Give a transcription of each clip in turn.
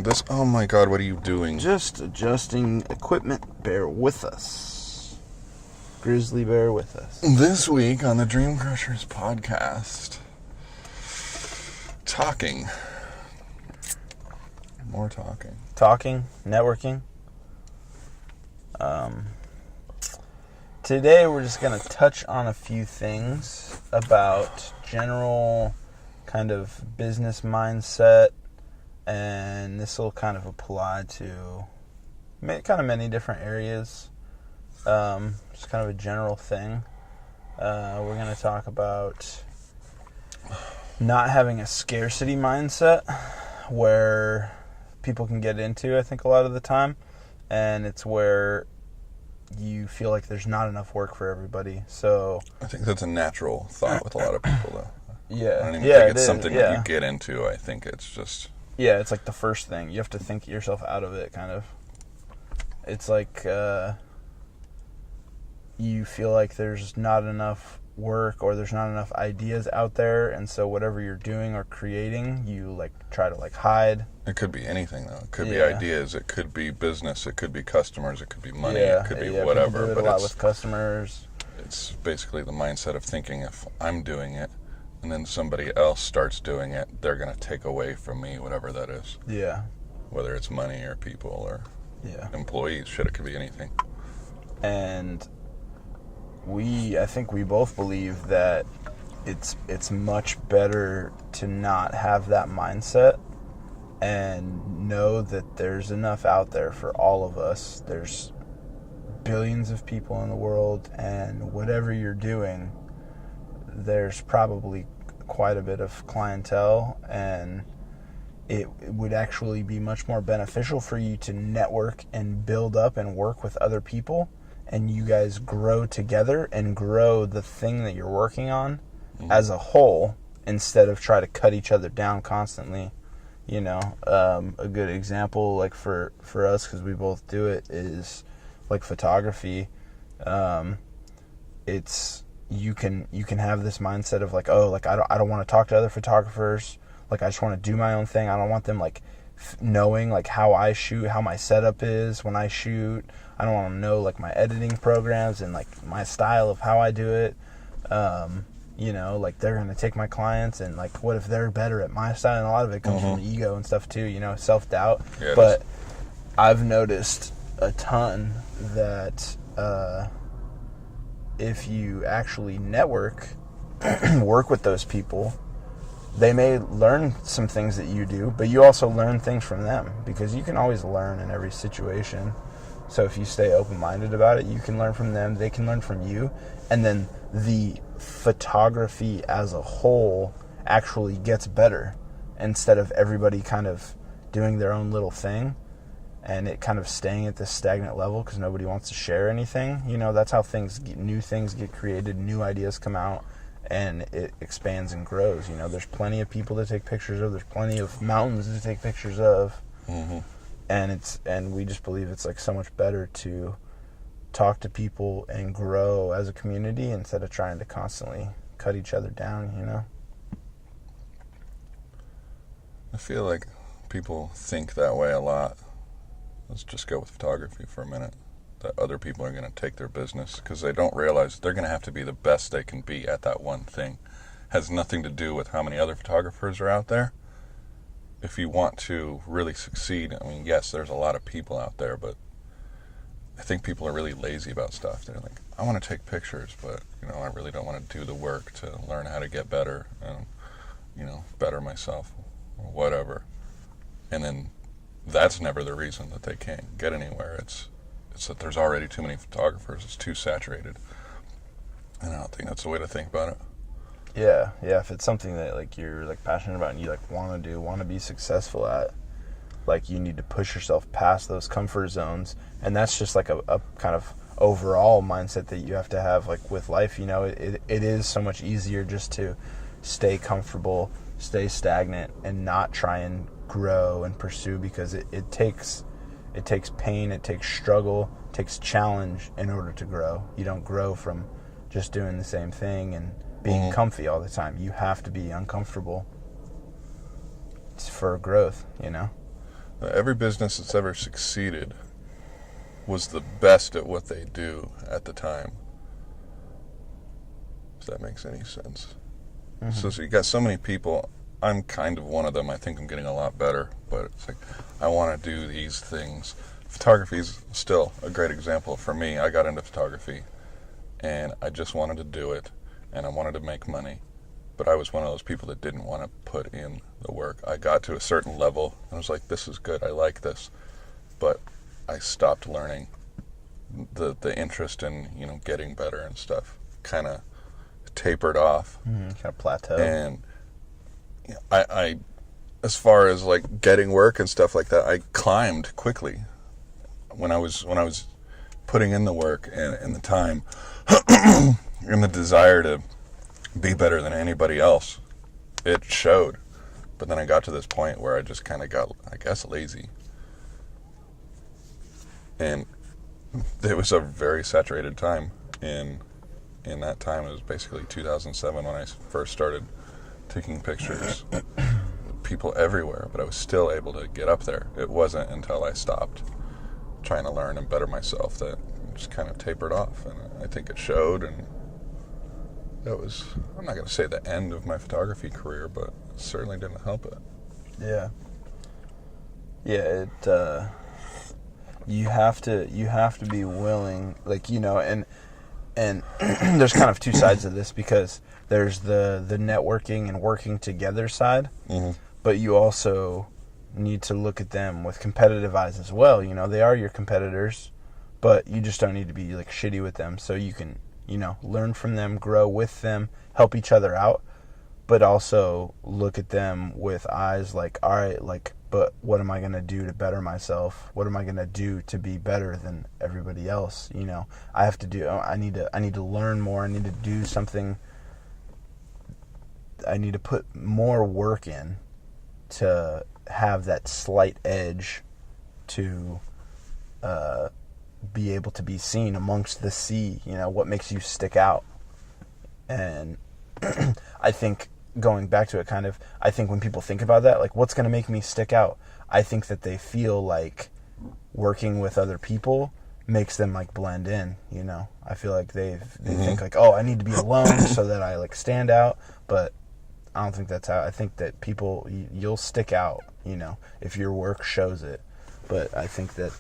this. Oh my God, what are you doing? Just adjusting equipment. Bear with us. Grizzly, bear with us. This week on the Dream Crushers podcast, talking. More talking. Talking, networking. Today we're just going to touch on a few things about general kind of business mindset, and this will kind of apply to kind of many different areas. Just kind of a general thing. We're going to talk about not having a scarcity mindset where people can get into, I think, a lot of the time, and it's where you feel like there's not enough work for everybody. So I think that's a natural thought with a lot of people, though. Yeah, I don't even think it's something that you get into. I think it's just... Yeah, it's like the first thing. You have to think yourself out of it, kind of. It's like you feel like there's not enough work or there's not enough ideas out there, and so whatever you're doing or creating, you like try to like hide. It could be anything, though. It could be ideas, it could be business, it could be customers, it could be money, it could be whatever. People do it a lot with customers. It's basically the mindset of thinking if I'm doing it and then somebody else starts doing it, they're going to take away from me, whatever that is. Yeah. Whether it's money or people or employees. Shit, it could be anything. And I think we both believe that it's much better to not have that mindset and know that there's enough out there for all of us. There's billions of people in the world, and whatever you're doing, there's probably quite a bit of clientele, and it would actually be much more beneficial for you to network and build up and work with other people, and you guys grow together and grow the thing that you're working on as a whole, instead of try to cut each other down constantly. You know, a good example, like for us, because we both do it, is like photography. It's you can have this mindset of like, oh, like I don't want to talk to other photographers. Like I just want to do my own thing. I don't want them like knowing like how I shoot, how my setup is when I shoot. I don't want to know like my editing programs and like my style of how I do it. You know, like they're going to take my clients, and like what if they're better at my style? And a lot of it comes from ego and stuff too, you know, self-doubt. Yeah, but I've noticed a ton that if you actually network, work with those people, they may learn some things that you do, but you also learn things from them, because you can always learn in every situation. So if you stay open-minded about it, you can learn from them, they can learn from you, and then the photography as a whole actually gets better instead of everybody kind of doing their own little thing and it kind of staying at this stagnant level because nobody wants to share anything. You know, that's how new things get created, new ideas come out, and it expands and grows. You know, there's plenty of people to take pictures of, there's plenty of mountains to take pictures of. And we just believe it's like so much better to talk to people and grow as a community instead of trying to constantly cut each other down, you know? I feel like people think that way a lot. Let's just go with photography for a minute. That other people are going to take their business because they don't realize they're going to have to be the best they can be at that one thing. Has nothing to do with how many other photographers are out there. If you want to really succeed, I mean, yes, there's a lot of people out there, but I think people are really lazy about stuff. They're like, I want to take pictures, but, you know, I really don't want to do the work to learn how to get better and, you know, better myself or whatever. And then that's never the reason that they can't get anywhere. It's that there's already too many photographers. It's too saturated. And I don't think that's the way to think about it. Yeah. If it's something that like you're like passionate about and you like want to be successful at, like you need to push yourself past those comfort zones, and that's just like a kind of overall mindset that you have to have like with life. You know, it is so much easier just to stay comfortable, stay stagnant, and not try and grow and pursue, because it takes pain, it takes struggle, it takes challenge in order to grow. You don't grow from just doing the same thing and being comfy all the time. You have to be uncomfortable for growth, you know? Every business that's ever succeeded was the best at what they do at the time. If that makes any sense. So you got so many people. I'm kind of one of them. I think I'm getting a lot better, but it's like I want to do these things. Photography is still a great example for me. I got into photography, and I just wanted to do it, and I wanted to make money. But I was one of those people that didn't want to put in the work. I got to a certain level, and I was like, this is good. I like this. But I stopped learning. The interest in, getting better and stuff kind of tapered off. Kind of plateau. And I, as far as like getting work and stuff like that, I climbed quickly when I was putting in the work and the time and the desire to be better than anybody else. It showed, but then I got to this point where I just kind of got, I guess, lazy, and it was a very saturated time. In that time, it was basically 2007 when I first started taking pictures. People everywhere, but I was still able to get up there. It wasn't until I stopped trying to learn and better myself that it just kind of tapered off, and I think it showed. And that was, I'm not going to say the end of my photography career, but it certainly didn't help it. Yeah. Yeah, you have to be willing, like, and there's kind of two sides of this, because there's the networking and working together side, but you also need to look at them with competitive eyes as well. They are your competitors, but you just don't need to be like shitty with them. So you can, learn from them, grow with them, help each other out, but also look at them with eyes like, all right, like, but what am I going to do to better myself? What am I going to do to be better than everybody else? I need to learn more. I need to do something. I need to put more work in to have that slight edge to be able to be seen amongst the sea. What makes you stick out? And I think, going back to it, I think when people think about that, like, what's going to make me stick out? I think that they feel like working with other people makes them like blend in. I feel like they think like, oh, I need to be alone so that I like stand out. But I don't think that's how. I think that people, you'll stick out, if your work shows it. But I think that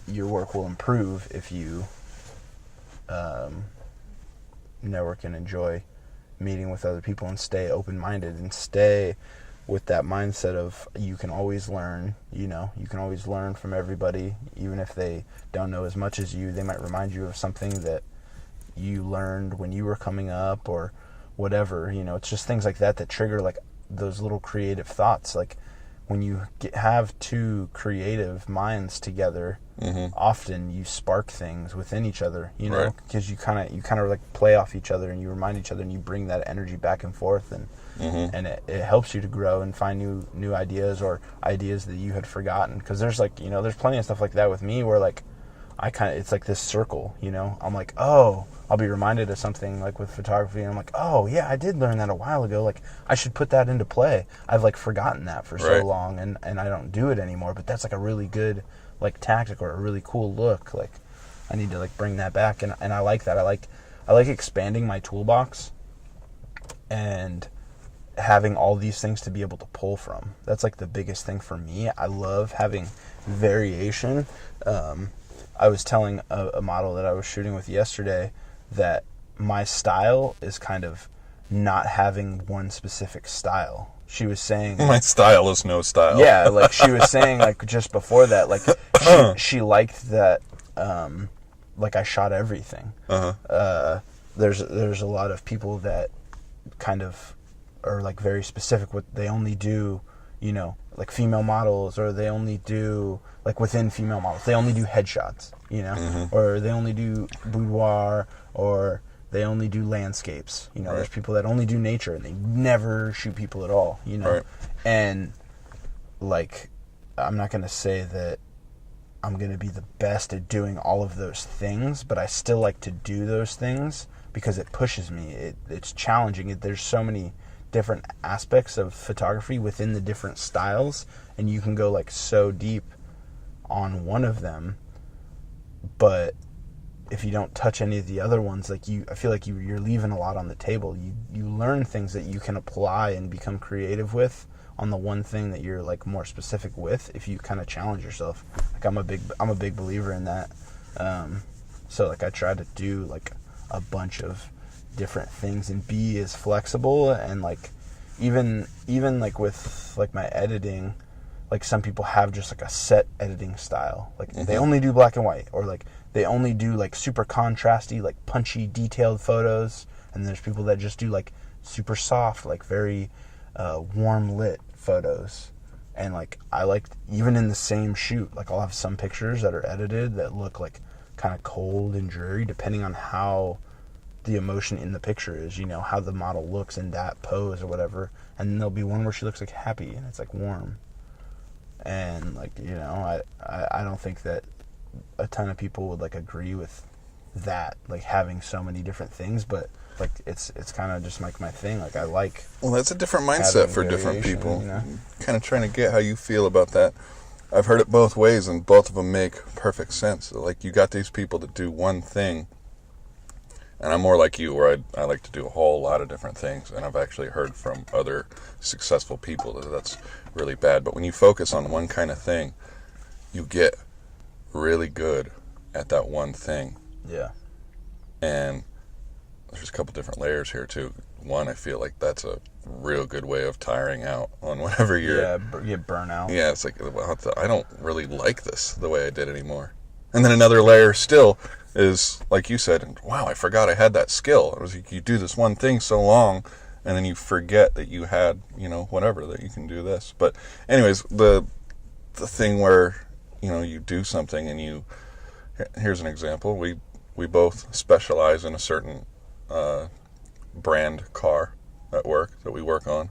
your work will improve if you network and enjoy meeting with other people and stay open-minded and stay with that mindset of you can always learn. You can always learn from everybody, even if they don't know as much as you. They might remind you of something that you learned when you were coming up or whatever. It's just things like that trigger like those little creative thoughts. Like when you have two creative minds together, often you spark things within each other, Right. because you kind of like play off each other, and you remind each other, and you bring that energy back and forth, and it helps you to grow and find new ideas, or ideas that you had forgotten. Because there's like, there's plenty of stuff like that with me where like it's like this circle, I'm like, oh, I'll be reminded of something like with photography, and I'm like, oh yeah, I did learn that a while ago. Like I should put that into play. I've like forgotten that for so long, and I don't do it anymore. But that's like a really good like tactic, or a really cool look. Like I need to like bring that back, and I like that. I like expanding my toolbox and having all these things to be able to pull from. That's like the biggest thing for me. I love having variation. I was telling a model that I was shooting with yesterday that my style is kind of not having one specific style. She was saying, my style is no style. Yeah, like she was saying, like just before that, like she liked that, like I shot everything. There's a lot of people that kind of are like very specific. What they only do, like female models, or they only do like within female models, they only do headshots, or they only do boudoir, or they only do landscapes. There's people that only do nature, and they never shoot people at all, Right. And like, I'm not going to say that I'm going to be the best at doing all of those things, but I still like to do those things because it pushes me. It's challenging. There's so many different aspects of photography within the different styles, and you can go like so deep on one of them, but if you don't touch any of the other ones, like I feel like you're leaving a lot on the table. You learn things that you can apply and become creative with on the one thing that you're like more specific with, if you kind of challenge yourself. Like I'm a big believer in that. So like I try to do like a bunch of different things and be as flexible, and like even like with like my editing, like some people have just like a set editing style. Like they only do black and white, or like they only do like super contrasty, like punchy, detailed photos. And there's people that just do like super soft, like very warm lit photos. And like I like, even in the same shoot, like I'll have some pictures that are edited that look like kind of cold and dreary, depending on how the emotion in the picture is, you know, how the model looks in that pose or whatever. And then there'll be one where she looks like happy and it's like warm. And like, you know, I don't think that a ton of people would like agree with that, like having so many different things, but like it's kind of just like my thing. Like I like, well, that's a different mindset for different people. You know? Kind of trying to get how you feel about that. I've heard it both ways, and both of them make perfect sense. Like you got these people that do one thing, and I'm more like you, where I like to do a whole lot of different things. And I've actually heard from other successful people that that's really bad. But when you focus on one kind of thing, you get really good at that one thing. Yeah. And there's a couple different layers here too. One, I feel like that's a real good way of tiring out on whatever you're... Yeah, get burnout. Yeah, it's like, I don't really like this the way I did anymore. And then another layer still is, like you said, wow, I forgot I had that skill. It was like you do this one thing so long, and then you forget that you had, you know, whatever, that you can do this. But anyways, the thing where, you know, you do something and you... Here's an example. We both specialize in a certain brand car at work that we work on,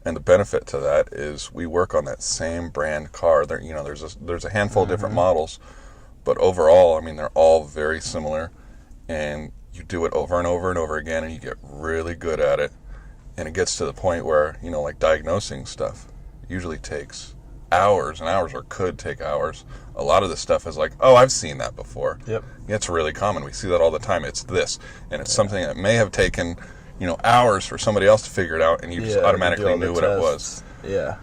and the benefit to that is we work on that same brand car. There, you know, there's a handful of different models, but overall, I mean, they're all very similar, and you do it over and over and over again, and you get really good at it, and it gets to the point where, you know, like diagnosing stuff usually takes hours and hours, or could take hours. A lot of this stuff is like, oh, I've seen that before. Yep. It's really common. We see that all the time. It's this, and it's something that may have taken, you know, hours for somebody else to figure it out, and you just automatically knew what it was. Yeah.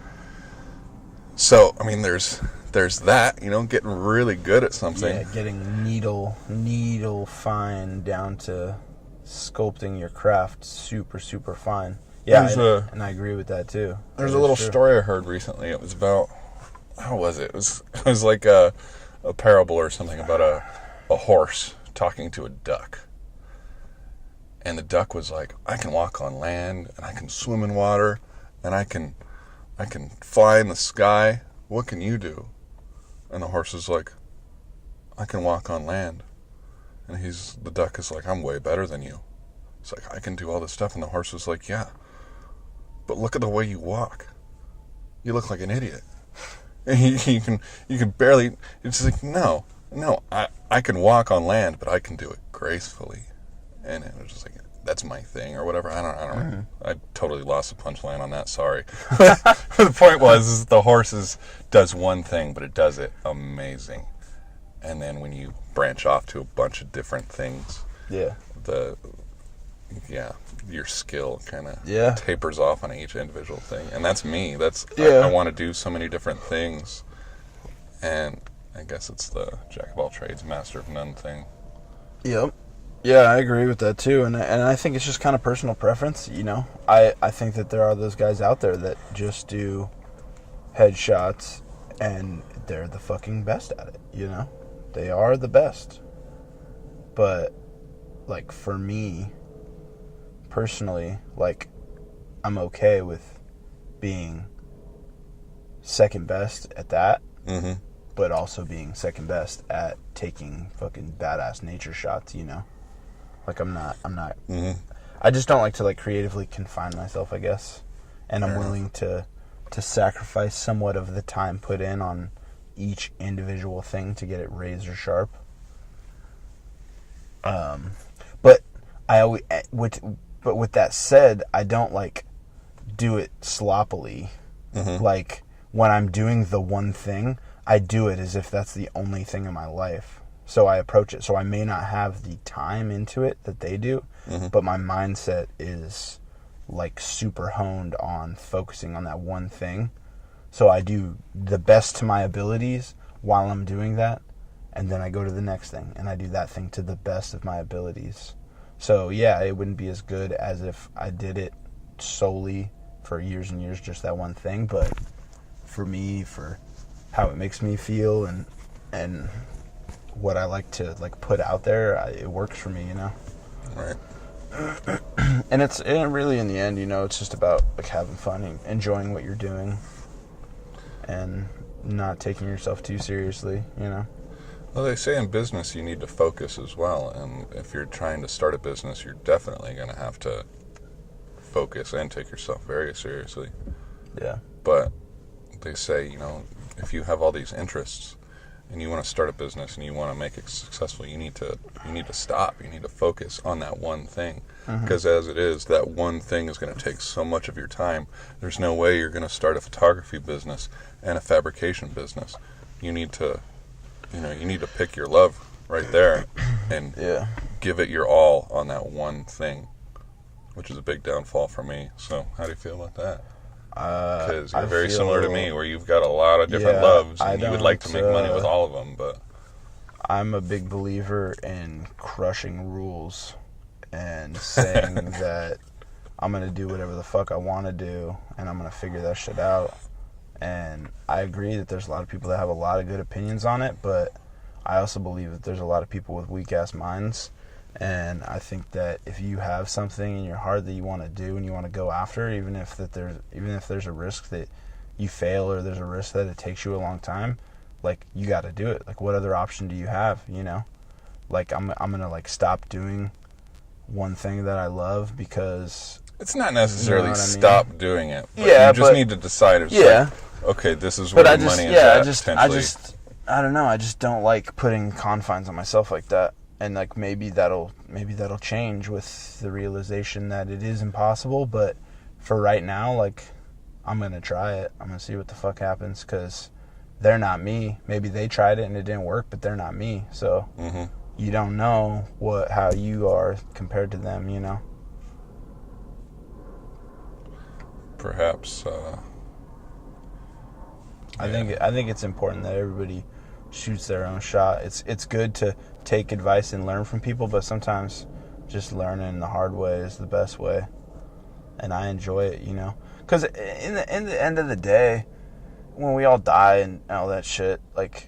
So, I mean, there's that, you know, getting really good at something. Yeah, getting needle fine down to sculpting your craft super, super fine. Yeah, and I agree with that too. There's a little story I heard recently. It was about, how was it? It was like a parable or something about a horse talking to a duck. And the duck was like, I can walk on land, and I can swim in water, and I can fly in the sky. What can you do? And the horse is like, I can walk on land. And the duck is like, I'm way better than you. It's like, I can do all this stuff. And the horse is like, yeah, but look at the way you walk. You look like an idiot. And you can barely, it's like, no, I can walk on land, but I can do it gracefully. And it was just like, that's my thing, or whatever. I don't know. I totally lost the punchline on that, sorry. The point was the horse does one thing, but it does it amazing. And then when you branch off to a bunch of different things, your skill kind of tapers off on each individual thing. And that's me. I want to do so many different things. And I guess it's the jack of all trades, master of none thing. Yep. Yeah, I agree with that too. And I think it's just kind of personal preference, you know. I think that there are those guys out there that just do headshots and they're the fucking best at it, you know. They are the best. But like for me personally, like I'm okay with being second best at that, but also being second best at taking fucking badass nature shots, you know. Like I'm not I just don't like to like creatively confine myself, I guess. And I'm willing to sacrifice somewhat of the time put in on each individual thing to get it razor sharp. But with that said, I don't like do it sloppily. Mm-hmm. Like, when I'm doing the one thing, I do it as if that's the only thing in my life. So I approach it. So I may not have the time into it that they do, but my mindset is like super honed on focusing on that one thing. So I do the best to my abilities while I'm doing that, and then I go to the next thing and I do that thing to the best of my abilities. So yeah, it wouldn't be as good as if I did it solely for years and years, just that one thing, but for me, for how it makes me feel and what I like to like put out there, it works for me, you know. Right. And really in the end, you know, it's just about like having fun and enjoying what you're doing and not taking yourself too seriously, you know. Well, they say in business you need to focus as well, and if you're trying to start a business, you're definitely going to have to focus and take yourself very seriously. Yeah. But they say, you know, if you have all these interests and you want to start a business and you want to make it successful, you need to stop. You need to focus on that one thing. Because as it is, that one thing is going to take so much of your time. There's no way you're going to start a photography business and a fabrication business. You need to pick your love right there and give it your all on that one thing, which is a big downfall for me. So how do you feel about that? Because you're very similar to me, where you've got a lot of different loves, and you would like to make money with all of them. But I'm a big believer in crushing rules and saying that I'm going to do whatever the fuck I want to do, and I'm going to figure that shit out. And I agree that there's a lot of people that have a lot of good opinions on it, but I also believe that there's a lot of people with weak-ass minds. And I think that if you have something in your heart that you want to do and you want to go after, even if there's a risk that you fail or there's a risk that it takes you a long time, like, you got to do it. Like, what other option do you have, you know? Like, I'm going to like stop doing one thing that I love because it's not necessarily you know what I mean? Stop doing it. But Yeah, you just but- need to decide. It's Yeah. like, okay, this is where the money is at. I don't know. I just don't like putting confines on myself like that. And like maybe that'll change with the realization that it is impossible. But for right now, like, I'm gonna try it. I'm gonna see what the fuck happens because they're not me. Maybe they tried it and it didn't work, but they're not me. So you don't know how you are compared to them. You know. Perhaps. I think it's important that everybody shoots their own shot. It's good to take advice and learn from people, but sometimes just learning the hard way is the best way. And I enjoy it, you know, because in the end of the day, when we all die and all that shit, like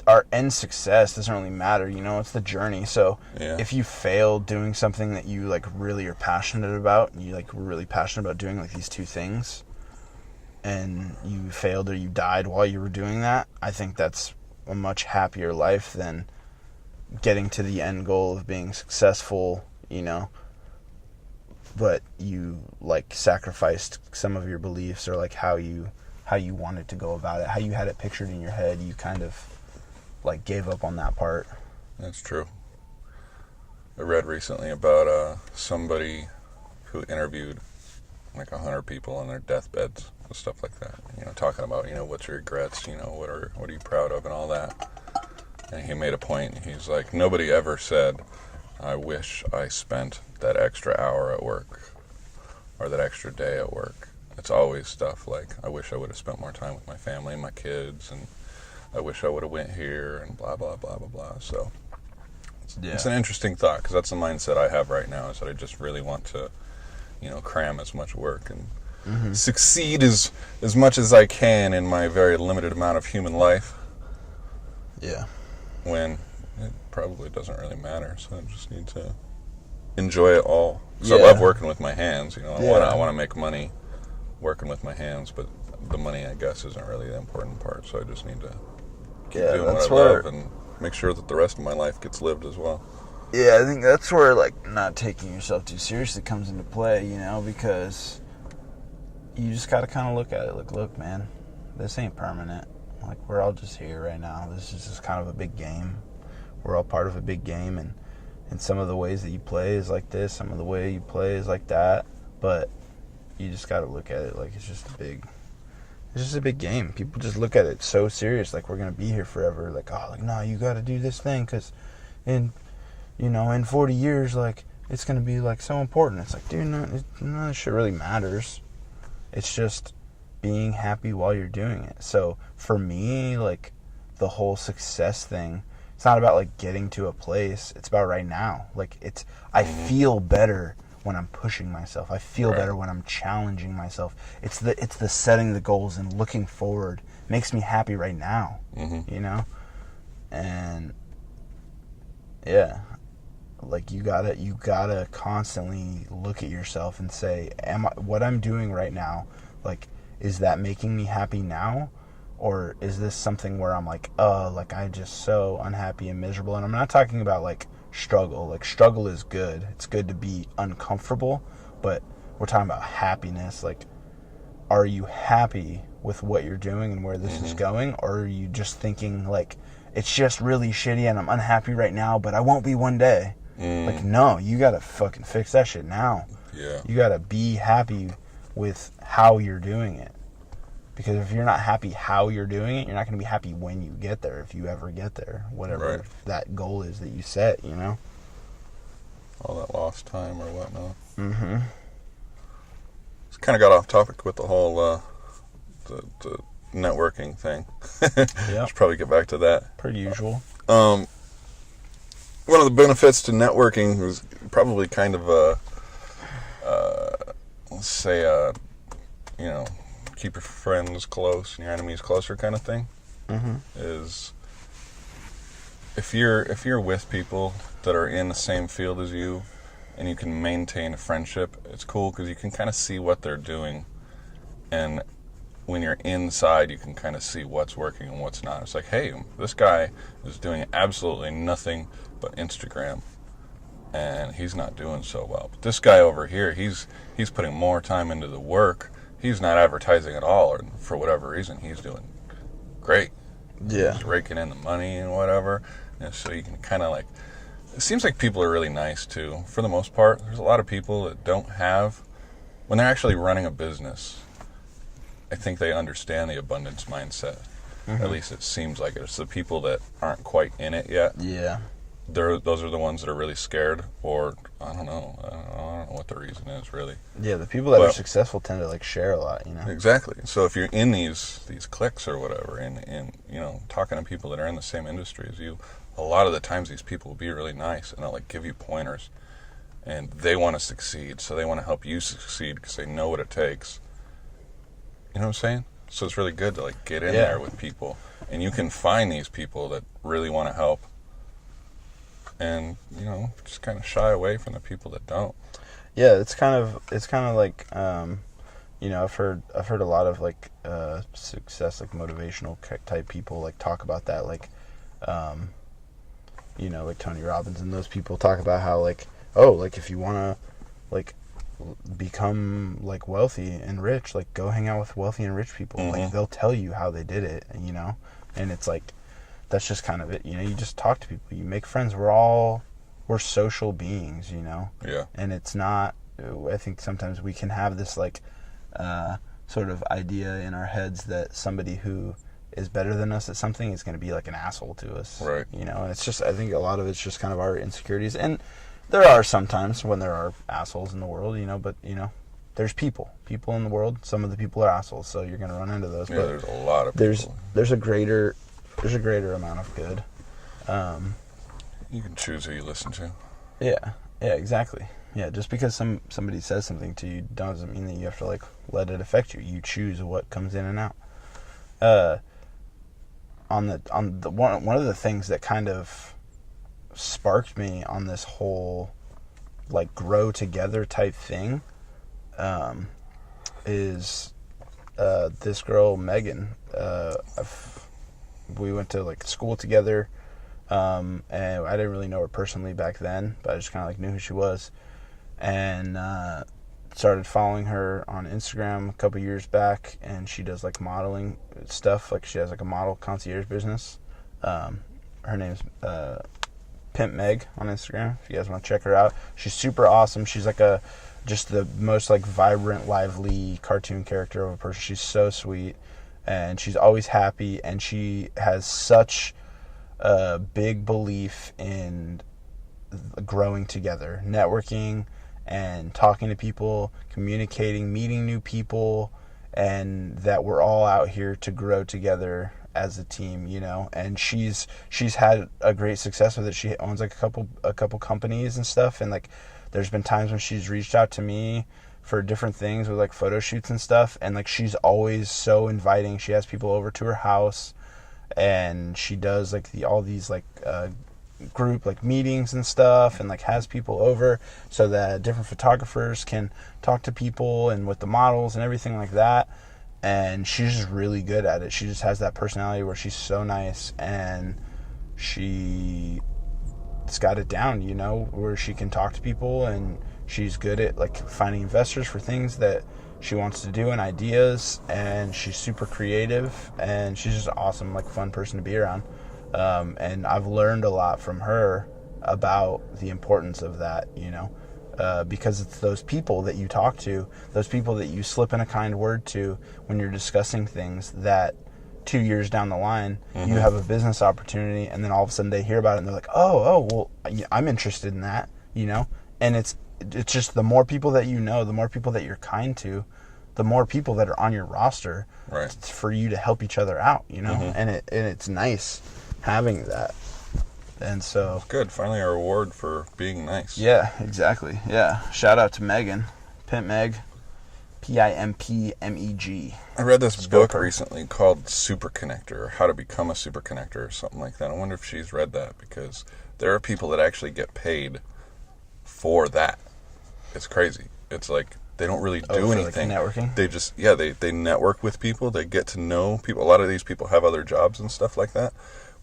our end success doesn't really matter, you know. It's the journey. So if you fail doing something that you like really are passionate about, and you like were really passionate about doing like these two things, and you failed or you died while you were doing that, I think that's a much happier life than getting to the end goal of being successful, you know, but you like sacrificed some of your beliefs or like how you wanted to go about it, how you had it pictured in your head. You kind of like gave up on that part. That's true. I read recently about somebody who interviewed like 100 people on their deathbeds and stuff like that. You know, talking about, you know, what's your regrets, you know, what are you proud of and all that. And he made a point. He's like, nobody ever said, I wish I spent that extra hour at work or that extra day at work. It's always stuff like, I wish I would have spent more time with my family and my kids, and I wish I would have went here and blah, blah, blah, blah, blah. So it's an interesting thought, because that's the mindset I have right now, is that I just really want to, you know, cram as much work and succeed as much as I can in my very limited amount of human life. Yeah. When it probably doesn't really matter, so I just need to enjoy it all. Because I love working with my hands, you know. I want to make money working with my hands, but the money, I guess, isn't really the important part, so I just need to keep doing what I love and make sure that the rest of my life gets lived as well. Yeah, I think that's where, like, not taking yourself too seriously comes into play, you know, because you just got to kind of look at it like, look, man, this ain't permanent. Like, we're all just here right now. This is just kind of a big game. We're all part of a big game, and some of the ways that you play is like this, some of the way you play is like that. but you just got to look at it like it's just a big game. People just look at it so serious, like we're gonna be here forever. Like, oh, like no, you got to do this thing because in 40 years, like it's gonna be like so important. It's like, dude, none of this shit really matters. It's just being happy while you're doing it. So for me, like the whole success thing, it's not about like getting to a place. It's about right now. Like I feel better when I'm pushing myself. I feel better when I'm challenging myself. It's the setting the goals and looking forward makes me happy right now. You know, and yeah, like you gotta constantly look at yourself and say, what I'm doing right now, like, is that making me happy now? Or is this something where I'm like, like I'm just so unhappy and miserable? And I'm not talking about like struggle. Like struggle is good. It's good to be uncomfortable, but we're talking about happiness. Like, are you happy with what you're doing and where this is going? Or are you just thinking like, it's just really shitty and I'm unhappy right now, but I won't be one day? Like, no, you gotta fucking fix that shit now. Yeah. You gotta be happy with how you're doing it. Because if you're not happy how you're doing it, you're not going to be happy when you get there, if you ever get there. Whatever that goal is that you set, you know? All that lost time or whatnot. It's kind of got off topic with the whole the networking thing. Yeah. Should probably get back to that. Per usual. One of the benefits to networking is probably kind of let's say keep your friends close and your enemies closer kind of thing. Is if you're with people that are in the same field as you and you can maintain a friendship, it's cool because you can kind of see what they're doing, and when you're inside you can kind of see what's working and what's not. It's like, hey, this guy is doing absolutely nothing but Instagram and he's not doing so well, but this guy over here, he's putting more time into the work. He's not advertising at all, or for whatever reason, he's doing great. Yeah. He's raking in the money and whatever. And so you can kind of like, it seems like people are really nice too, for the most part. There's a lot of people that don't have, when they're actually running a business, I think they understand the abundance mindset. At least it seems like it. It's the people that aren't quite in it yet. Yeah. Those are the ones that are really scared, or I don't know what the reason is really. Yeah, the people that are successful tend to like share a lot, you know. Exactly. So if you're in these cliques or whatever, and talking to people that are in the same industry as you, a lot of the times these people will be really nice and they'll like give you pointers, and they want to succeed, so they want to help you succeed because they know what it takes. You know what I'm saying? So it's really good to like get in there with people, and you can find these people that really want to help. And just kind of shy away from the people that don't. Yeah, it's kind of like I've heard a lot of like success, like motivational type people like talk about that, like like Tony Robbins and those people talk about how like, oh, like if you want to like become like wealthy and rich, like go hang out with wealthy and rich people. Like they'll tell you how they did it, and it's like, that's just kind of it. You just talk to people, you make friends. We're social beings, Yeah. And it's not, I think sometimes we can have this like sort of idea in our heads that somebody who is better than us at something is going to be like an asshole to us. Right. And it's just, I think a lot of it's just kind of our insecurities. And there are sometimes when there are assholes in the world, but there's people in the world. Some of the people are assholes, so you're going to run into those. Yeah, but there's a lot of people. There's a greater amount of good. You can choose who you listen to. Yeah, exactly. Yeah, just because somebody says something to you doesn't mean that you have to like let it affect you. You choose what comes in and out. One of the things that kind of sparked me on this whole like grow together type thing is this girl Megan. We went to like school together, and I didn't really know her personally back then, but I just kind of like knew who she was, and started following her on Instagram a couple years back, and she does like modeling stuff. Like she has like a model concierge business. Her name's Pimp Meg on Instagram. If you guys want to check her out, she's super awesome. She's like a just the most like vibrant, lively cartoon character of a person. She's so sweet, and she's always happy, and she has such a big belief in growing together, networking and talking to people, communicating, meeting new people, and that we're all out here to grow together as a team, you know. And she's had a great success with it. She owns like a couple companies and stuff, and like there's been times when she's reached out to me for different things with like photo shoots and stuff, and like she's always so inviting. She has people over to her house, and she does like all these like group like meetings and stuff, and like has people over so that different photographers can talk to people and with the models and everything like that. And she's just really good at it. She just has that personality where she's so nice, and she's got it down, you know, where she can talk to people, and she's good at like finding investors for things that she wants to do and ideas, and she's super creative, and she's just awesome, like fun person to be around. And I've learned a lot from her about the importance of that, you know, because it's those people that you talk to, those people that you slip in a kind word to when you're discussing things that 2 years down the line, you have a business opportunity, and then all of a sudden they hear about it and they're like, oh, well, I'm interested in that, you know. And it's just the more people that you know, the more people that you're kind to, the more people that are on your roster, Right. for you to help each other out, you know. And it's nice having that. And so Good. Finally, a reward for being nice. yeah, exactly. Yeah, shout out to Megan, Pimp Meg, Pimpmeg. I read this go book for it. recently called Super Connector, or How to Become a Super Connector, or something like that. I wonder if she's read that, because there are people that actually get paid for that. It's crazy. It's like they don't really do for, anything. like, networking? They just, they network with people. They get to know people. A lot of these people have other jobs and stuff like that,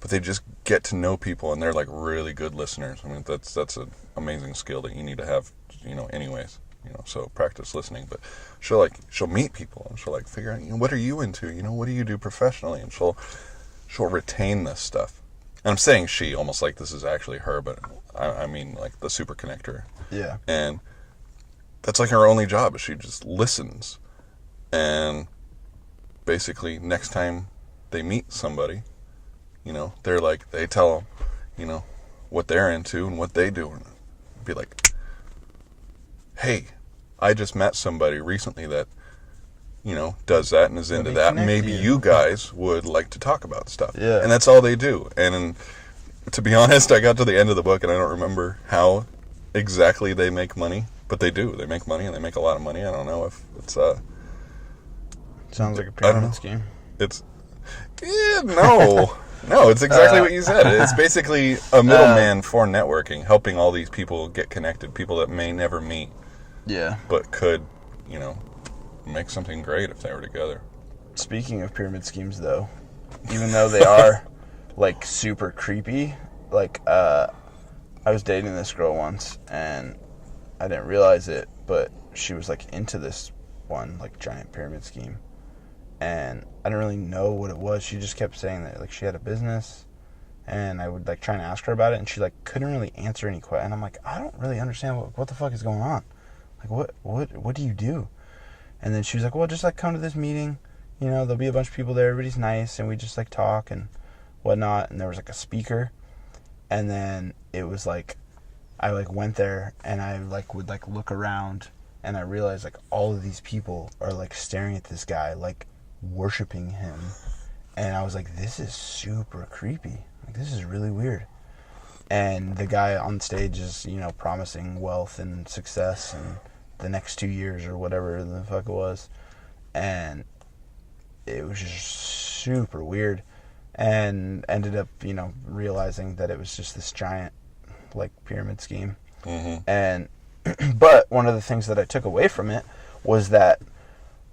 but they just get to know people, and they're like really good listeners. I mean, that's an amazing skill that you need to have, you know, anyways. You know, so practice listening. But she'll meet people, and she'll like figure out, you know, what are you into? You know, what do you do professionally? And she'll retain this stuff. And I'm saying she almost like this is actually her, but I mean like the Super Connector. Yeah. And that's like her only job, is she just listens. And basically next time they meet somebody, you know, they tell them, you know, what they're into and what they do, and be like, hey, I just met somebody recently that, you know, does that and is into me that. connect Maybe you guys would like to talk about stuff. Yeah. And that's all they do. And to be honest, I got to the end of the book and I don't remember how exactly they make money, but they do. They make money, and they make a lot of money. I don't know if it's Sounds like a I don't know. pyramid scheme. It's no. No, it's exactly what you said. It's basically a middleman for networking, helping all these people get connected, people that may never meet, Yeah. but could, you know, make something great if they were together. Speaking of pyramid schemes, though, even though they are like super creepy, like I was dating this girl once, and I didn't realize it, but she was like into this one like giant pyramid scheme, and I didn't really know what it was. She just kept saying that like she had a business, and I would like try and ask her about it, and she like couldn't really answer any questions. And I'm like, I don't really understand what the fuck is going on. Like what do you do? And then she was like, well, just like come to this meeting. You know, there'll be a bunch of people there. Everybody's nice, and we just like talk and whatnot. And there was like a speaker, and then it was like, I like went there, and I like would like look around, and I realized like all of these people are like staring at this guy, like worshiping him, and I was like, this is super creepy. Like this is really weird. And the guy on stage is, you know, promising wealth and success and the next 2 years or whatever the fuck it was, and it was just super weird, and ended up, you know, realizing that it was just this giant like pyramid scheme. And but one of the things that I took away from it was that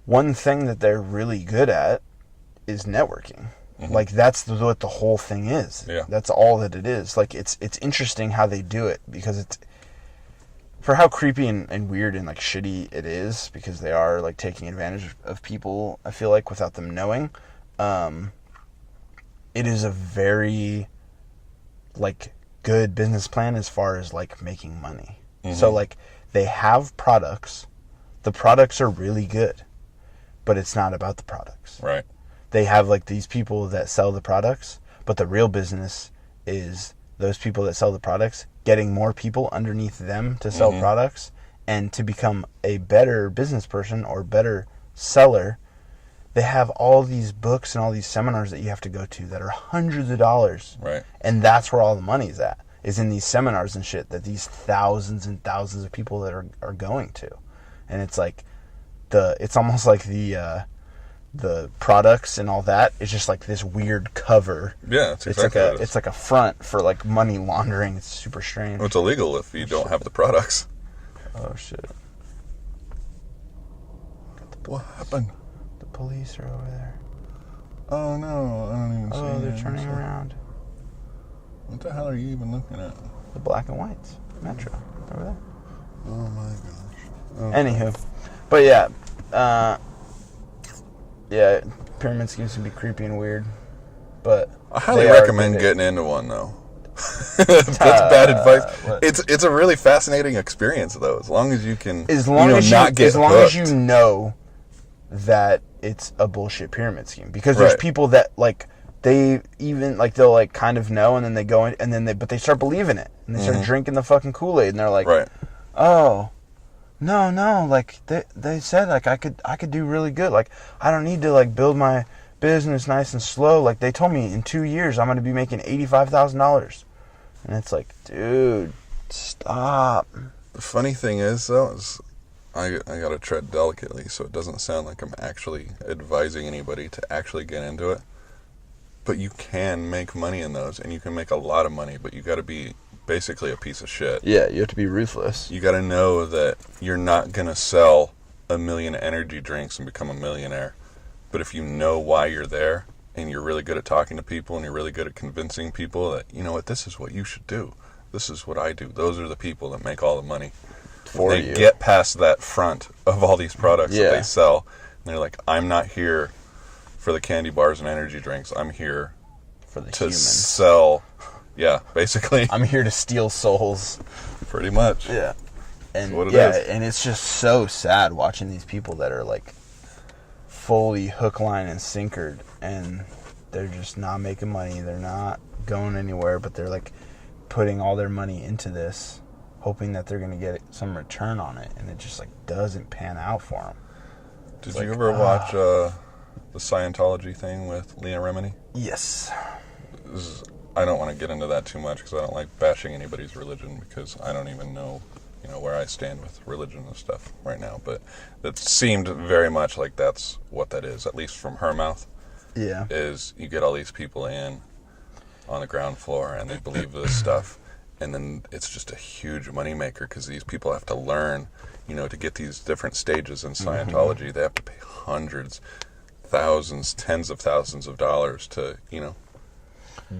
one thing that they're really good at is networking. Like that's what the whole thing is. Yeah. That's all that it is. Like it's interesting how they do it, because it's, for how creepy and weird and like shitty it is, because they are like taking advantage of people, I feel like, without them knowing. It is a very like good business plan as far as like making money. So like they have products. The products are really good, but it's not about the products. Right. They have like these people that sell the products, but the real business is those people that sell the products getting more people underneath them to sell products, and to become a better business person or better seller. They have all these books and all these seminars that you have to go to that are hundreds of dollars. Right. And that's where all the money's at, is in these seminars and shit that these thousands and thousands of people that are going to. And it's like it's almost like the products and all that is just like this weird cover. Yeah, it's exactly what it is. It's like a front for like money laundering. It's super strange. Well, it's illegal if you don't have the products. Oh shit. What happened? The police are over there. Oh no, I don't even see Oh, they're it. turning around. What the hell are you even looking at? The black and whites. Metro. Over there. Oh my gosh. Oh. Anywho. But yeah. Yeah, pyramid schemes can be creepy and weird. But I highly they are recommend good. getting into one though. That's bad advice. What? It's a really fascinating experience though, as long as you can As long as not get as long hooked. as you know that it's a bullshit pyramid scheme, because there's Right. people that like they even like they'll like kind of know, and then they go in, and then they start believing it, and they start drinking the fucking Kool-Aid, and they're like, Right. oh no, like they said like I could do really good, like I don't need to like build my business nice and slow, like they told me in 2 years I'm going to be making $85,000, and it's like, dude, stop. The funny thing is though, is I gotta tread delicately so it doesn't sound like I'm actually advising anybody to actually get into it. But you can make money in those, and you can make a lot of money, but you gotta be basically a piece of shit. Yeah, you have to be ruthless. You gotta know that you're not gonna sell 1 million energy drinks and become a millionaire. But if you know why you're there, and you're really good at talking to people, and you're really good at convincing people that, you know what, this is what you should do. This is what I do. Those are the people that make all the money. For They you. get past that front of all these products Yeah. that they sell, and they're like, I'm not here for the candy bars and energy drinks. I'm here For the to humans. sell. Yeah, basically. I'm here to steal souls. Pretty much. Yeah. And That's what it yeah, is. and it's just so sad watching these people that are like fully hook, line, and sinkered, and they're just not making money. They're not going anywhere, but they're like putting all their money into this, hoping that they're going to get some return on it, and it just like doesn't pan out for them. Did like, you ever watch the Scientology thing with Leah Remini? Yes. I don't want to get into that too much because I don't like bashing anybody's religion, because I don't even know, where I stand with religion and stuff right now. But it seemed very much like that's what that is, at least from her mouth. Yeah. Is you get all these people in on the ground floor and they believe this stuff, and then it's just a huge moneymaker because these people have to learn, to get these different stages in Scientology. They have to pay hundreds, thousands, tens of thousands of dollars to,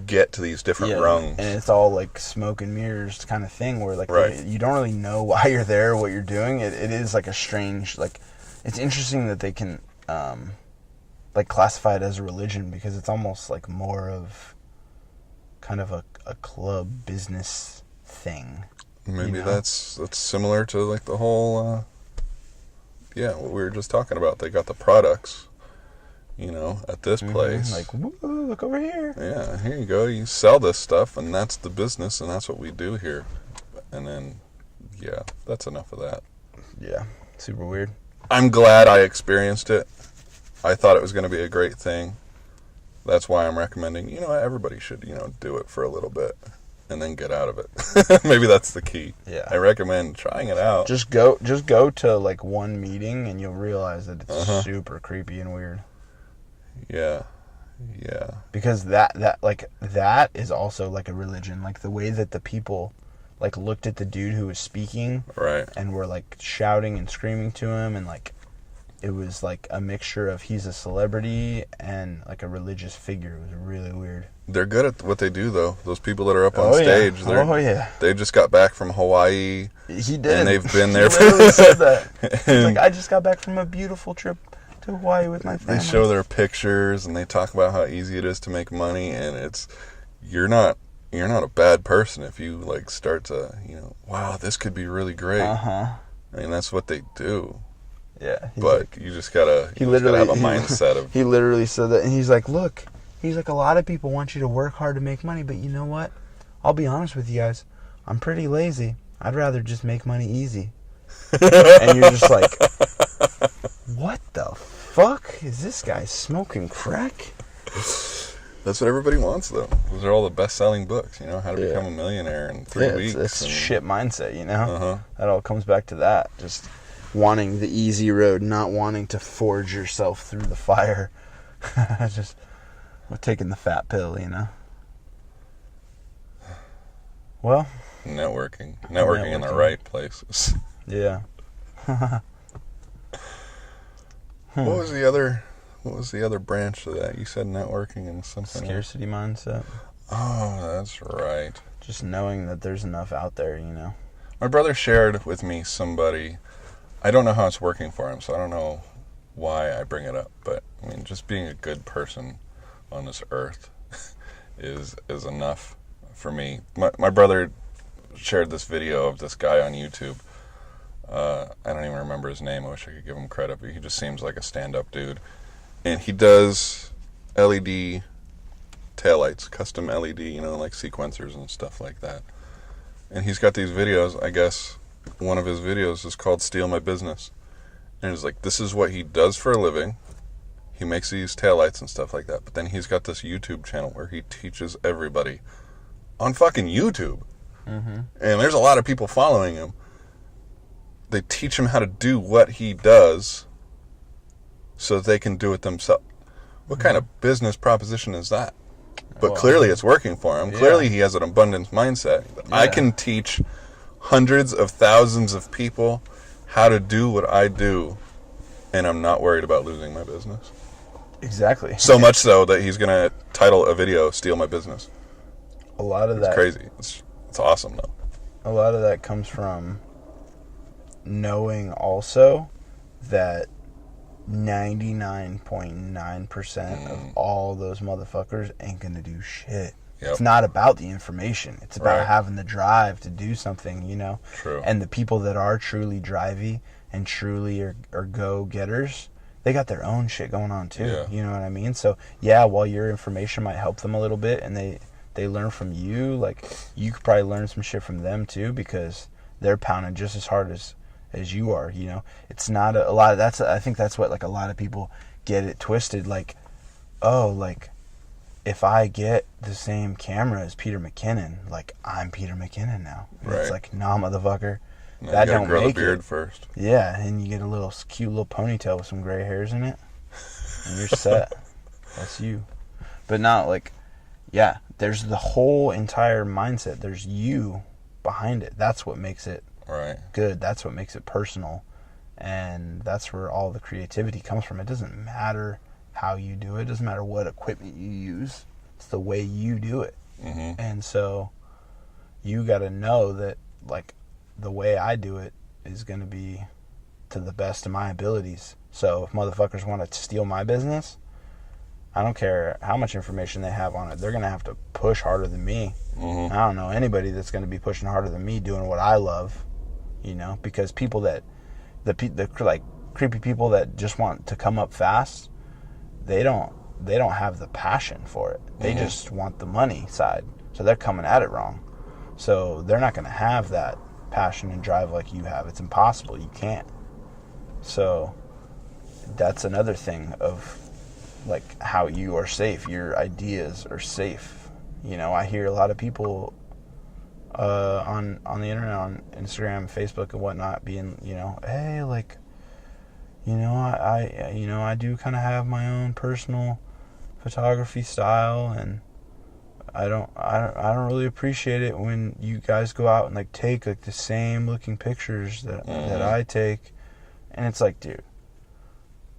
get to these different rungs. And it's all like smoke and mirrors kind of thing where like Right. you don't really know why you're there, what you're doing. It is like a strange, like, it's interesting that they can like classify it as a religion, because it's almost like more of kind of a club business thing. Maybe that's similar to like the whole what we were just talking about. They got the products, at this place. Like, woo, look over here. Yeah, here you go. You sell this stuff, and that's the business, and that's what we do here. And then, that's enough of that. Yeah, super weird. I'm glad I experienced it. I thought it was going to be a great thing. That's why I'm recommending, everybody should, do it for a little bit and then get out of it. Maybe that's the key. Yeah. I recommend trying it out. Just go to like one meeting, and you'll realize that it's super creepy and weird. Yeah. Because that is also like a religion. Like the way that the people like looked at the dude who was speaking, Right. and were like shouting and screaming to him, and like it was like a mixture of he's a celebrity and like a religious figure. It was really weird. They're good at what they do, though. Those people that are up on Oh, stage, yeah. they just got back from Hawaii. He did. And they've been He there literally said that. He's like, I just got back from a beautiful trip to Hawaii with my family. They show their pictures and they talk about how easy it is to make money, and you're not a bad person if you like start to, wow, this could be really great. I mean, that's what they do. Yeah. But you just gotta have a mindset of... He literally said that, and he's like, look, he's like, a lot of people want you to work hard to make money, but you know what? I'll be honest with you guys. I'm pretty lazy. I'd rather just make money easy. And you're just like, what the fuck? Is this guy smoking crack? That's what everybody wants, though. Those are all the best-selling books, you know, how to become a millionaire in 3 weeks. It's a shit mindset, you know? That all comes back to that. Just wanting the easy road, not wanting to forge yourself through the fire. Just taking the fat pill, you know? Well... Networking in the right places. Yeah. What was the other branch of that? You said networking and something. Scarcity mindset. Oh, that's right. Just knowing that there's enough out there, you know. My brother shared with me somebody. I don't know how it's working for him, so I don't know why I bring it up. But I mean, just being a good person on this earth is enough for me. My brother shared this video of this guy on YouTube. I don't even remember his name. I wish I could give him credit, but he just seems like a stand-up dude. And he does LED taillights, custom LED, you know, like sequencers and stuff like that. And he's got these videos. I guess one of his videos is called Steal My Business. And it's like, this is what he does for a living. He makes these taillights and stuff like that. But then he's got this YouTube channel where he teaches everybody on fucking YouTube. Mm-hmm. And there's a lot of people following him. They teach him how to do what he does so that they can do it themselves. What kind of business proposition is that? But clearly it's working for him. Yeah. Clearly he has an abundance mindset. Yeah. I can teach hundreds of thousands of people how to do what I do, and I'm not worried about losing my business. Exactly. So much so that he's going to title a video, Steal My Business. A lot of that... It's crazy. It's awesome, though. A lot of that comes from knowing also that 99.9% of all those motherfuckers ain't gonna do shit. Yep. It's not about the information. It's about having the drive to do something, you know? True. And the people that are truly drivey and truly are go-getters, they got their own shit going on too. Yeah. You know what I mean? So, yeah, while your information might help them a little bit and they learn from you, like, you could probably learn some shit from them too, because they're pounding just as hard as you are, you know. It's not a lot of I think that's what, like, a lot of people get it twisted, like, oh, like, if I get the same camera as Peter McKinnon, like, I'm Peter McKinnon now. Right. It's like, nah, motherfucker. No, that don't grow make the beard first. Yeah, and you get a little cute little ponytail with some gray hairs in it, and you're set. That's you. But not like, yeah, there's the whole entire mindset. There's you behind it. That's what makes it good. That's what makes it personal. And that's where all the creativity comes from. It doesn't matter how you do it. It doesn't matter what equipment you use. It's the way you do it. Mm-hmm. And so you got to know that, like, the way I do it is going to be to the best of my abilities. So if motherfuckers want to steal my business, I don't care how much information they have on it. They're going to have to push harder than me. Mm-hmm. I don't know anybody that's going to be pushing harder than me doing what I love, you know, because people that, the like creepy people that just want to come up fast, they don't have the passion for it. They just want the money side. So they're coming at it wrong. So they're not going to have that passion and drive like you have. It's impossible. You can't. So that's another thing of, like, how you are safe. Your ideas are safe. You know, I hear a lot of people on the internet, on Instagram, Facebook, and whatnot, being, you know, hey, like, you know, I do kind of have my own personal photography style, and I don't really appreciate it when you guys go out and, like, take, like, the same looking pictures that I take. And it's like, dude,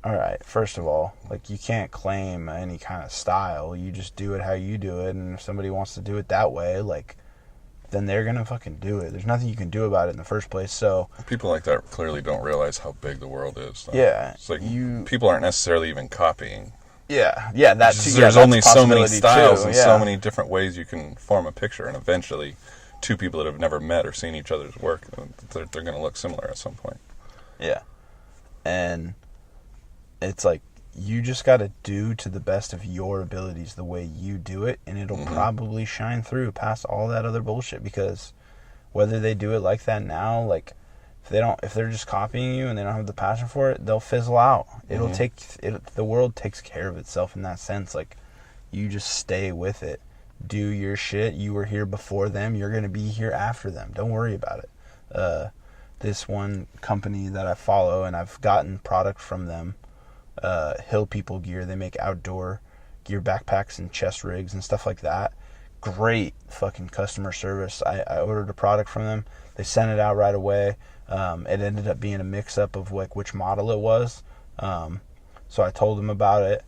all right, first of all, like, you can't claim any kind of style. You just do it how you do it, and if somebody wants to do it that way, like, then they're gonna fucking do it. There's nothing you can do about it in the first place. So people like that clearly don't realize how big the world is, though. Yeah, it's like people aren't necessarily even copying. Yeah, that too. There's only so many styles and so many different ways you can form a picture, and eventually two people that have never met or seen each other's work, they're going to look similar at some point. Yeah. And it's like, you just got to do to the best of your abilities the way you do it, and it'll probably shine through past all that other bullshit. Because whether they do it like that now, like if they're just copying you and they don't have the passion for it, they'll fizzle out. It'll the world takes care of itself in that sense. Like, you just stay with it, do your shit. You were here before them, you're gonna be here after them. Don't worry about it. This one company that I follow, and I've gotten product from them, Hill People Gear. They make outdoor gear backpacks and chest rigs and stuff like that. Great fucking customer service. I ordered a product from them. They sent it out right away. It ended up being a mix-up of like which model it was. So I told him about it.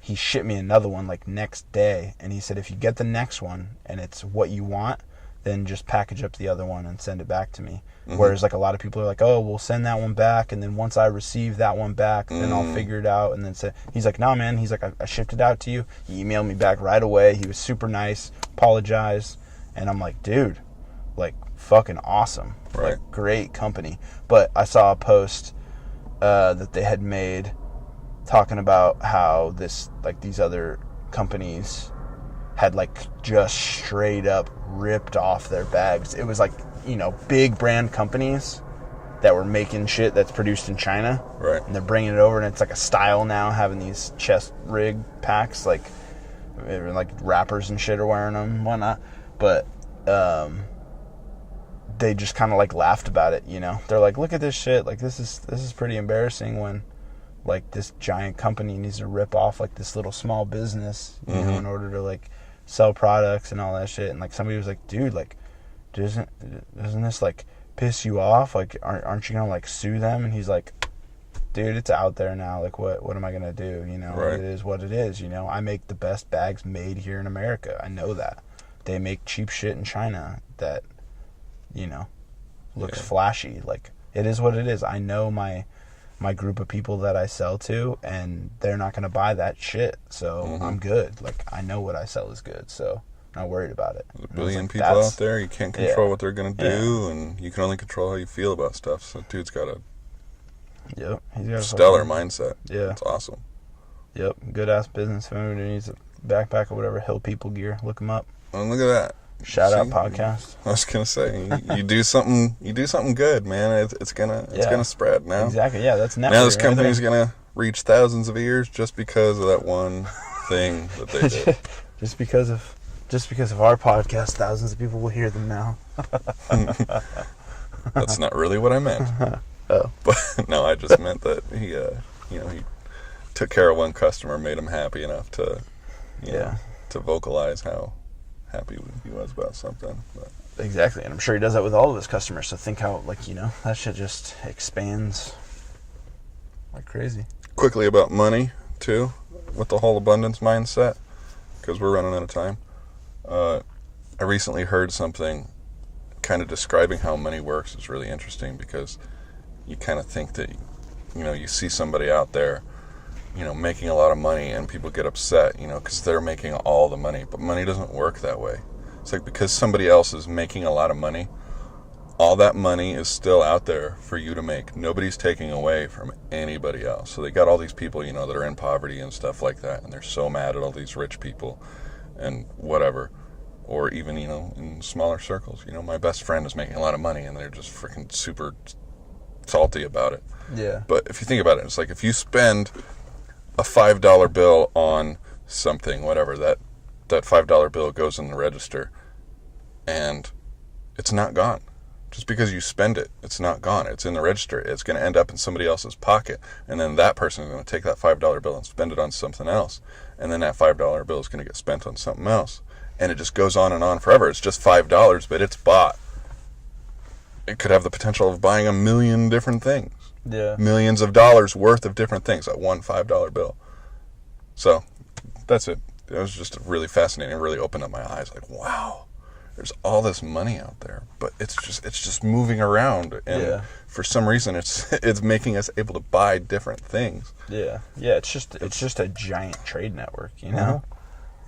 He shipped me another one like next day, and he said, if you get the next one and it's what you want, then just package up the other one and send it back to me. Whereas like a lot of people are like, oh, we'll send that one back, and then once I receive that one back, then I'll figure it out. And then say, he's like, nah, man. He's like, I shipped it out to you. He emailed me back right away. He was super nice, apologized, and I'm like, dude, like fucking awesome, Right. like great company. But I saw a post that they had made talking about how these other companies had like just straight up ripped off their bags. It was like, big brand companies that were making shit that's produced in China. Right. And they're bringing it over, and it's like a style now, having these chest rig packs, like rappers and shit are wearing them and whatnot. But they just kind of like laughed about it, They're like, look at this shit. Like, this is pretty embarrassing when like this giant company needs to rip off like this little small business, in order to like sell products and all that shit. And like somebody was like, dude, like, doesn't this like piss you off? Like, aren't you gonna like sue them? And he's like, dude, it's out there now. Like, what am I gonna do? Right. It is what it is. I make the best bags made here in America. I know that. They make cheap shit in China that, looks flashy. Like, it is what it is. I know my group of people that I sell to, and they're not gonna buy that shit. So I'm good. Like, I know what I sell is good. So not worried about it. There's a billion people out there. You can't control what they're going to do, and you can only control how you feel about stuff. So dude's got a he's got a stellar mindset. Yeah. It's awesome. Yep. Good-ass business. If anybody needs a backpack or whatever, Hill People Gear, look them up. And look at that. Shout out podcast. I was going to say, you do something good, man. It's gonna spread now. Exactly. Yeah, that's networking. Now this company's going to reach thousands of ears just because of that one thing that they did. Just because of our podcast, thousands of people will hear them now. That's not really what I meant. Oh. But no, I just meant that he took care of one customer, made him happy enough to, to vocalize how happy he was about something. But. Exactly, and I'm sure he does that with all of his customers. So think how, like, that shit just expands like crazy. Quickly about money too, with the whole abundance mindset, because we're running out of time. I recently heard something kind of describing how money works. Is really interesting, because you kind of think that, you see somebody out there, making a lot of money, and people get upset, because they're making all the money. But money doesn't work that way. It's like, because somebody else is making a lot of money, all that money is still out there for you to make. Nobody's taking away from anybody else. So they got all these people, that are in poverty and stuff like that, and they're so mad at all these rich people and whatever. Or even, in smaller circles. My best friend is making a lot of money, and they're just freaking super salty about it. Yeah. But if you think about it, it's like, if you spend a $5 bill on something, whatever, that $5 bill goes in the register, and it's not gone. Just because you spend it, it's not gone. It's in the register. It's going to end up in somebody else's pocket, and then that person is going to take that $5 bill and spend it on something else, and then that $5 bill is going to get spent on something else. And it just goes on and on forever. It's just $5, but it's bought. It could have the potential of buying 1 million different things. Yeah. Millions of dollars worth of different things, that one $5 bill. So, that's it. It was just really fascinating. It really opened up my eyes. Like, wow, there's all this money out there, but it's just moving around, and for some reason, it's making us able to buy different things. Yeah. Yeah. It's just a giant trade network.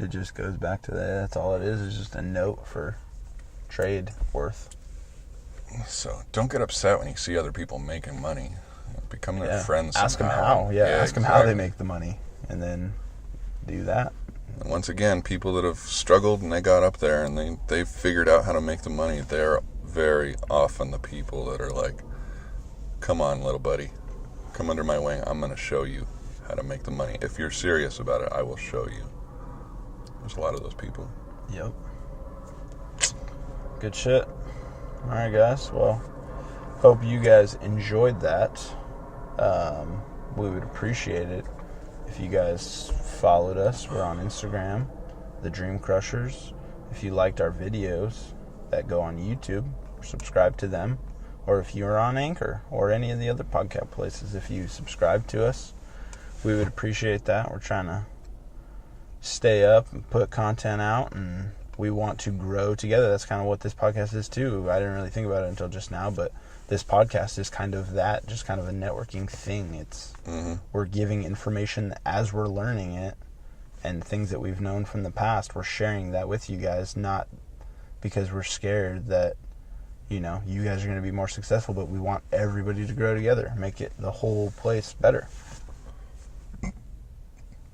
It just goes back to that. That's all it is. It's just a note for trade worth. So don't get upset when you see other people making money. Become their friends. Ask them somehow. how. Ask them how they make the money, and then do that. And once again, people that have struggled and they got up there and they've figured out how to make the money, they're very often the people that are like, come on, little buddy. Come under my wing. I'm going to show you how to make the money. If you're serious about it, I will show you. There's a lot of those people. Yep. Good shit. All right, guys. Well, hope you guys enjoyed that. We would appreciate it if you guys followed us. We're on Instagram, The Dream Crushers. If you liked our videos that go on YouTube, subscribe to them. Or if you're on Anchor or any of the other podcast places, if you subscribe to us, we would appreciate that. We're trying to stay up and put content out, and we want to grow together. That's kind of what this podcast is too. I didn't really think about it until just now, but this podcast is kind of that, just kind of a networking thing. It's we're giving information as we're learning it, and things that we've known from the past, we're sharing that with you guys, not because we're scared that, you know, you guys are going to be more successful, but we want everybody to grow together, make it the whole place better.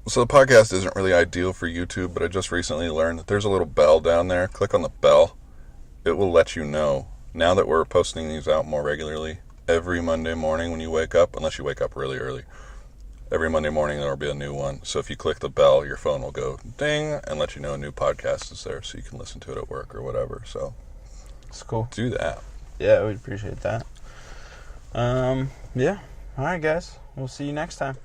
So the podcast isn't really ideal for YouTube, but I just recently learned that there's a little bell down there. Click on the bell. It will let you know. Now that we're posting these out more regularly, every Monday morning when you wake up, unless you wake up really early, every Monday morning there will be a new one. So if you click the bell, your phone will go ding and let you know a new podcast is there so you can listen to it at work or whatever. So it's cool. Do that. Yeah, we'd appreciate that. Yeah. All right, guys. We'll see you next time.